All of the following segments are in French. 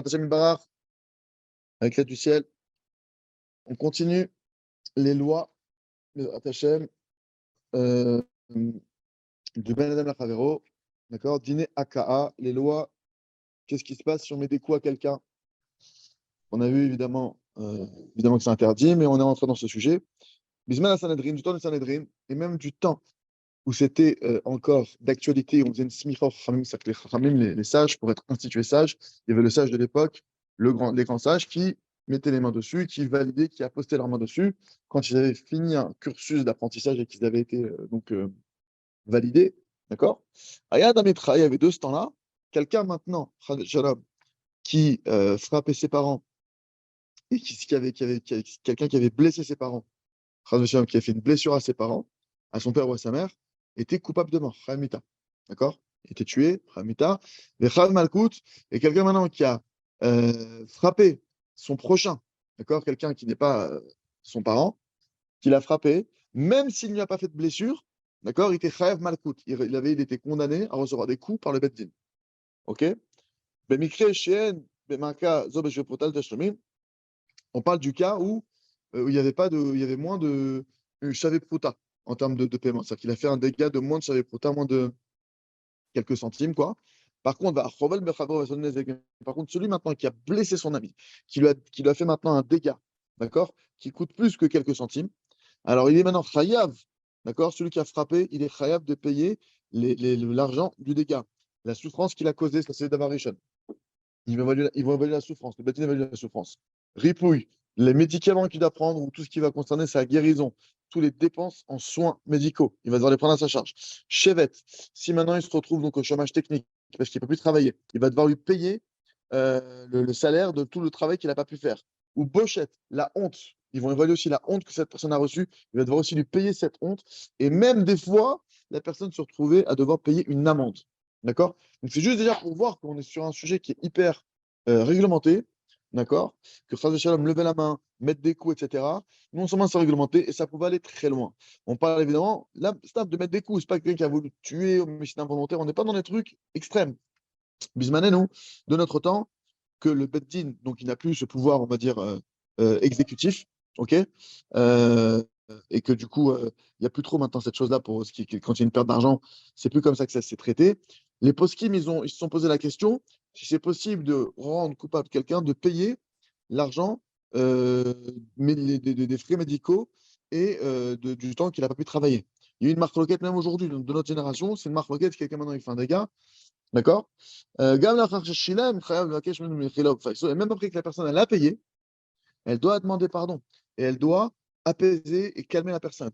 Bezrat Hashem Barach, avec l'aide du ciel, on continue les lois Bezrat Hashem de Ben Adam Lachavero, d'accord? Dîner AKA, les lois, qu'est-ce qui se passe si on met des coups à quelqu'un? On a vu évidemment que c'est interdit, mais on est rentré dans ce sujet. Bisman à Sanhedrin, du temps de Sanhedrin, et même du temps où c'était encore d'actualité, on faisait une smicha aux Chachamim, c'est-à-dire que les Chachamim, les sages, pour être institués sages, il y avait le sage de l'époque, les grands sages, qui mettaient les mains dessus, qui validaient, qui appostaient leurs mains dessus, quand ils avaient fini un cursus d'apprentissage et qu'ils avaient été validés, d'accord? Ayad Ametra, il y avait de ce temps-là, quelqu'un maintenant, Shalom, qui frappait ses parents, et quelqu'un qui avait blessé ses parents, qui avait fait une blessure à ses parents, à son père ou à sa mère, était coupable de mort, Khamita. D'accord? Il était tué, Khamita. Mais Khav Malkout, et quelqu'un maintenant qui a frappé son prochain, d'accord? Quelqu'un qui n'est pas son parent, qui l'a frappé, même s'il ne lui a pas fait de blessure, d'accord? Il était Khav Malkout. Il était condamné à recevoir des coups par le Beth Din. Ok? Bemikre Sheen, Bemaka, Zo Beshepotal Tashtomim, on parle du cas où il y avait pas de, il y avait moins de Shavé Pruta en termes de paiement. C'est-à-dire qu'il a fait un dégât de moins de Shavé Pruta, moins de quelques centimes, quoi. Par contre, par contre, celui maintenant qui a blessé son ami, qui lui a fait maintenant un dégât, d'accord, qui coûte plus que quelques centimes, alors il est maintenant chayav, d'accord, celui qui a frappé, il est chayav de payer l'argent du dégât, la souffrance qu'il a causée, ça c'est Davarishon. Ils vont évaluer la souffrance. Le bâtiment évalue la souffrance. Ripouille, les médicaments qu'il doit prendre ou tout ce qui va concerner sa guérison, toutes les dépenses en soins médicaux, il va devoir les prendre à sa charge. Chevet, si maintenant il se retrouve donc au chômage technique parce qu'il ne peut plus travailler, il va devoir lui payer le salaire de tout le travail qu'il n'a pas pu faire. Ou Bochette, la honte. Ils vont évaluer aussi la honte que cette personne a reçue. Il va devoir aussi lui payer cette honte. Et même des fois, la personne se retrouvait à devoir payer une amende. D'accord? Donc c'est juste déjà pour voir qu'on est sur un sujet qui est hyper réglementé, d'accord? Que Chaz Shalom lever la main, mettre des coups, etc. Non seulement c'est réglementé, et ça pouvait aller très loin. On parle évidemment, là, c'est de mettre des coups, c'est pas quelqu'un qui a voulu tuer au homicide involontaire, on n'est pas dans des trucs extrêmes. Bismanenu, de notre temps, que le Beddin, donc il n'a plus ce pouvoir, on va dire, exécutif, ok? Et que du coup, il n'y a plus trop maintenant cette chose-là pour quand il y a une perte d'argent, c'est plus comme ça que ça s'est traité. Les poskim, ils se sont posé la question si c'est possible de rendre coupable quelqu'un, de payer l'argent des frais médicaux et du temps qu'il n'a pas pu travailler. Il y a eu une marque loquette même aujourd'hui de notre génération, c'est une marque loquette, quelqu'un maintenant il fait un dégât, d'accord? Et même après que la personne elle a payé, elle doit demander pardon et elle doit apaiser et calmer la personne.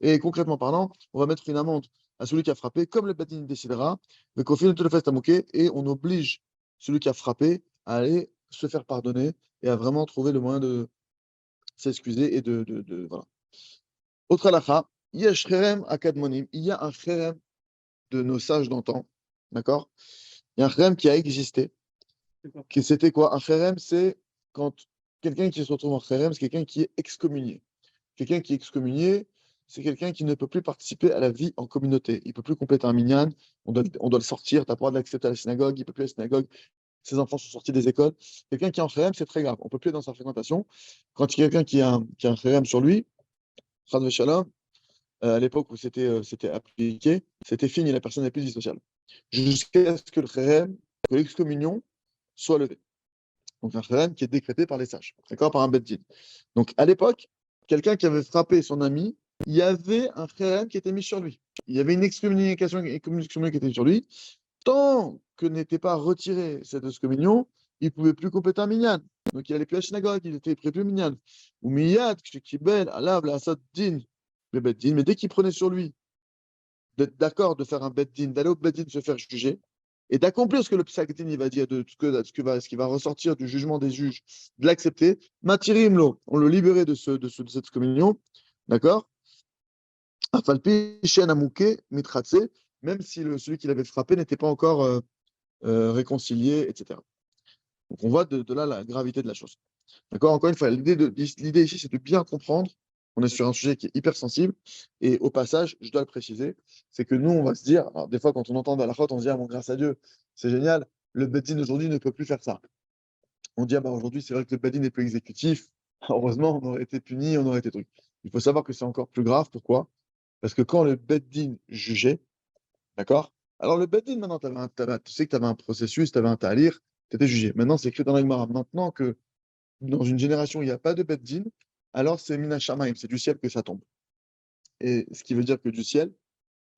Et concrètement parlant, on va mettre une amende à celui qui a frappé, comme le Bedin décidera, et on oblige celui qui a frappé à aller se faire pardonner et à vraiment trouver le moyen de s'excuser et voilà. Autre halakha, il y a un cherem de nos sages d'antan, d'accord? Il y a un cherem qui a existé. C'était quoi? Un cherem, c'est quand quelqu'un qui se retrouve en cherem, c'est quelqu'un qui est excommunié. Quelqu'un qui est excommunié, c'est quelqu'un qui ne peut plus participer à la vie en communauté. Il ne peut plus compléter un minyan, on doit le sortir, tu n'as pas le droit de l'accepter à la synagogue, il ne peut plus à la synagogue, ses enfants sont sortis des écoles. Quelqu'un qui est en cherem, c'est très grave, on ne peut plus être dans sa fréquentation. Quand il y a quelqu'un qui a un cherem sur lui, Chad Shalom, à l'époque où c'était appliqué, c'était fini, la personne n'est plus vie sociale. Jusqu'à ce que que l'excommunion soit levée. Donc un kherem qui est décrété par les sages, d'accord, par un beddin. Donc à l'époque, quelqu'un qui avait frappé son ami, il y avait un kherem qui était mis sur lui. Il y avait une excommunication qui était mise sur lui. Tant que n'était pas retiré cette excommunion, il ne pouvait plus compléter un minyan. Donc il n'allait plus à la synagogue, il était plus minyan. Ou miyad, kibel, alav, la asad din, le beddin. Mais dès qu'il prenait sur lui d'être d'accord de faire un beddin, d'aller au beddin se faire juger, et d'accomplir ce que le psakdin il va dire, de ce qui va ressortir du jugement des juges, de l'accepter, matirimlo, on le libérait de cette communion, d'accord? Afalpi, shen amouké, mitratse, même si celui qui l'avait frappé n'était pas encore réconcilié, etc. Donc on voit de là la gravité de la chose. D'accord? Encore une fois, l'idée ici, c'est de bien comprendre on est sur un sujet qui est hyper sensible. Et au passage, je dois le préciser, c'est que nous, on va se dire, alors, des fois, quand on entend Balachot, on se dit, ah bon, grâce à Dieu, c'est génial, le Beddin aujourd'hui ne peut plus faire ça. On dit, ah bah aujourd'hui, c'est vrai que le Beddin n'est plus exécutif. Heureusement, on aurait été puni, on aurait été truc. Il faut savoir que c'est encore plus grave. Pourquoi? Parce que quand le Beddin jugeait, d'accord? Alors le Beddin, maintenant, tu sais que tu avais un processus, tu avais un talir, tu étais jugé. Maintenant, c'est écrit dans la Gemara. Maintenant que dans une génération, il n'y a pas de Beddin, alors c'est Mina Shamaim, c'est du ciel que ça tombe. Et ce qui veut dire que du ciel,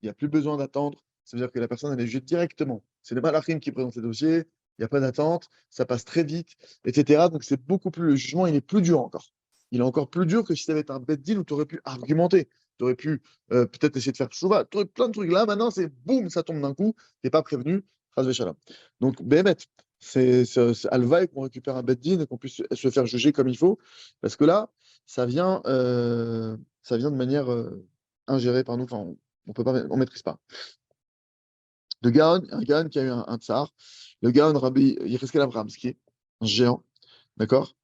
il n'y a plus besoin d'attendre. Ça veut dire que la personne, elle est jugée directement. C'est les malachim qui présentent les dossiers, il n'y a pas d'attente, ça passe très vite, etc. Donc c'est beaucoup plus, le jugement, il est plus dur encore. Il est encore plus dur que si tu avais été un bête deal où tu aurais pu argumenter, tu aurais pu peut-être essayer de faire chouva, tu aurais plein de trucs là. Maintenant, c'est boum, ça tombe d'un coup, tu n'es pas prévenu. Chas v'shalom. Donc, Béhémet, c'est Alvaï qu'on récupère un bête deal et qu'on puisse se faire juger comme il faut. Parce que là, ça vient de manière ingérée par nous. Enfin, on peut pas, on maîtrise pas. De Gaon, un Gaon qui a eu un tsar, le Gaon Rabbi Yecheskel Abramski, un géant, d'accord.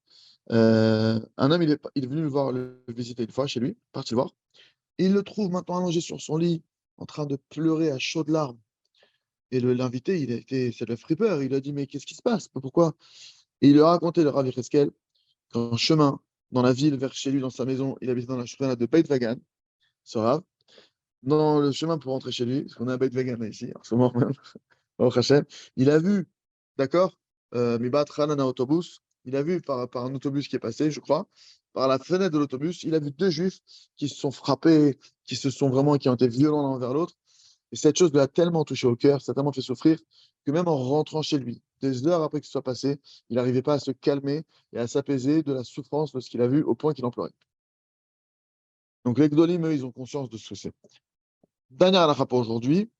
Un homme, il est venu le voir, le visiter une fois chez lui, parti le voir. Il le trouve maintenant allongé sur son lit, en train de pleurer à chaudes larmes. Et l'invité, ça lui a fait peur. Il a dit, mais qu'est-ce qui se passe? Pourquoi? Et il lui a raconté, le Rabbi Yecheskel, qu'en chemin, dans la ville, vers chez lui, dans sa maison, il habitait dans la chouchrana de Beit Vagan, ce Rav, dans le chemin pour rentrer chez lui, parce qu'on a un Beit Vagan ici, en ce moment même. Baruch Hashem, il a vu, d'accord, Mibat Hanan un autobus, il a vu par un autobus qui est passé, je crois, par la fenêtre de l'autobus, il a vu deux juifs qui se sont frappés, qui ont été violents l'un envers l'autre. Et cette chose lui a tellement touché au cœur, ça a tellement fait souffrir, que même en rentrant chez lui, des heures après que ce soit passé, il n'arrivait pas à se calmer et à s'apaiser de la souffrance de ce qu'il a vu au point qu'il en pleurait. Donc les Gdolim, eux, ils ont conscience de ce que c'est. Dernière halakha pour aujourd'hui,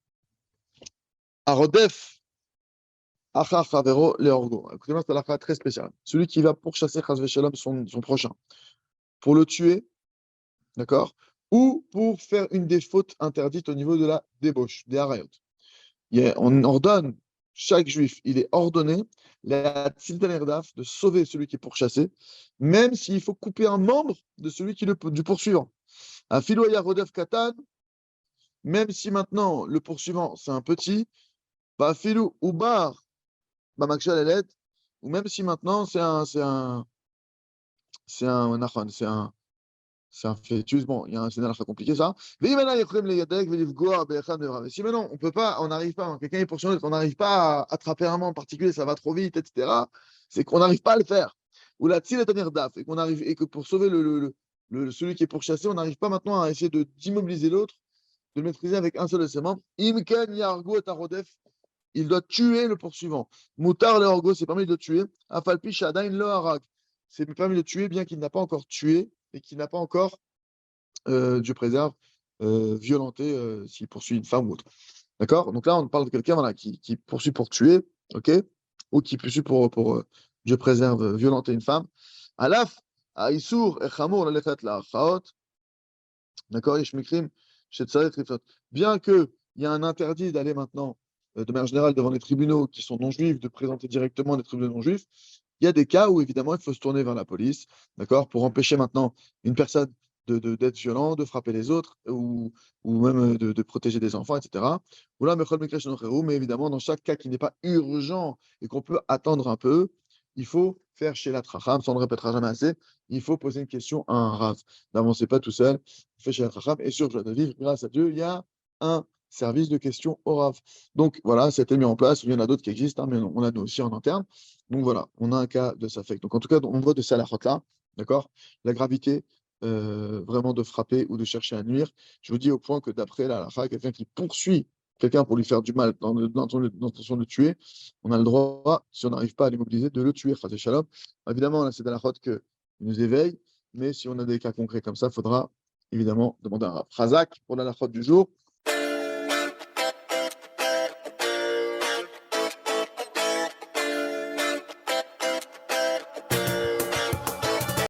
Arodef Achar Chavero Leorgo. Écoutez-moi, c'est la très spéciale. Celui qui va pourchasser Chas Veshalom son prochain, pour le tuer, d'accord, ou pour faire une des fautes interdites au niveau de la débauche, des harayot. On ordonne, chaque juif, il est ordonné, la Tziltan Erdaf, de sauver celui qui est pourchassé, même s'il faut couper un membre de celui du poursuivant. Un filoya Rodef Katan, même si maintenant le poursuivant c'est un petit, bah filou ou bar, bah makshal eled, ou même si maintenant nachon, c'est un fœtus. Bon, il y a un scénario très compliqué ça. Mais si maintenant on peut pas, on n'arrive pas, quelqu'un est poursuivi, on n'arrive pas à attraper un membre en particulier, ça va trop vite, etc. C'est qu'on n'arrive pas à le faire. Ou la tzil est daf, et qu'on arrive, et que pour sauver celui qui est pourchassé, on n'arrive pas maintenant à essayer d'immobiliser l'autre, de le maîtriser avec un seul de ses membres. Imken yargo et arodef, il doit tuer le poursuivant. Moutar le orgo, c'est permis de le tuer. Afalpi shadain le harag, c'est permis de le tuer bien qu'il n'a pas encore tué et qu'il n'a pas encore, Dieu préserve, violenté s'il poursuit une femme ou autre. D'accord? Donc là, on parle de quelqu'un voilà, qui poursuit pour tuer, ok? Ou qui poursuit pour Dieu préserve, violenter une femme. Alaf, Aïsour, Echamour, la Chaot, d'accord? Ishmikrim, Shetzaret, Rifot. Bien qu'il y a un interdit d'aller maintenant, de manière générale, devant les tribunaux qui sont non-juifs, de présenter directement des tribunaux non-juifs, il y a des cas où, évidemment, il faut se tourner vers la police, d'accord? Pour empêcher maintenant une personne d'être violent, de frapper les autres, ou même de protéger des enfants, etc. Ou là, mais évidemment, dans chaque cas qui n'est pas urgent et qu'on peut attendre un peu, il faut faire chez la tracham, ça on ne le répétera jamais assez, il faut poser une question à un rav. N'avancez pas tout seul, fait chez la tracham, et sur Joie de Vivre, grâce à Dieu, il y a un service de questions au rav. Donc voilà, c'était mis en place, il y en a d'autres qui existent, hein, mais on a nous aussi en interne. Donc voilà, on a un cas de Safek. Donc en tout cas, on voit de ça la là, d'accord? La gravité vraiment de frapper ou de chercher à nuire. Je vous dis au point que d'après la halakha, quelqu'un qui poursuit quelqu'un pour lui faire du mal dans l'intention de le tuer, on a le droit, si on n'arrive pas à l'immobiliser, de le tuer. Shalom. Évidemment, là, c'est la halakha qui nous éveille, mais si on a des cas concrets comme ça, il faudra évidemment demander un Razak pour la halakha du jour.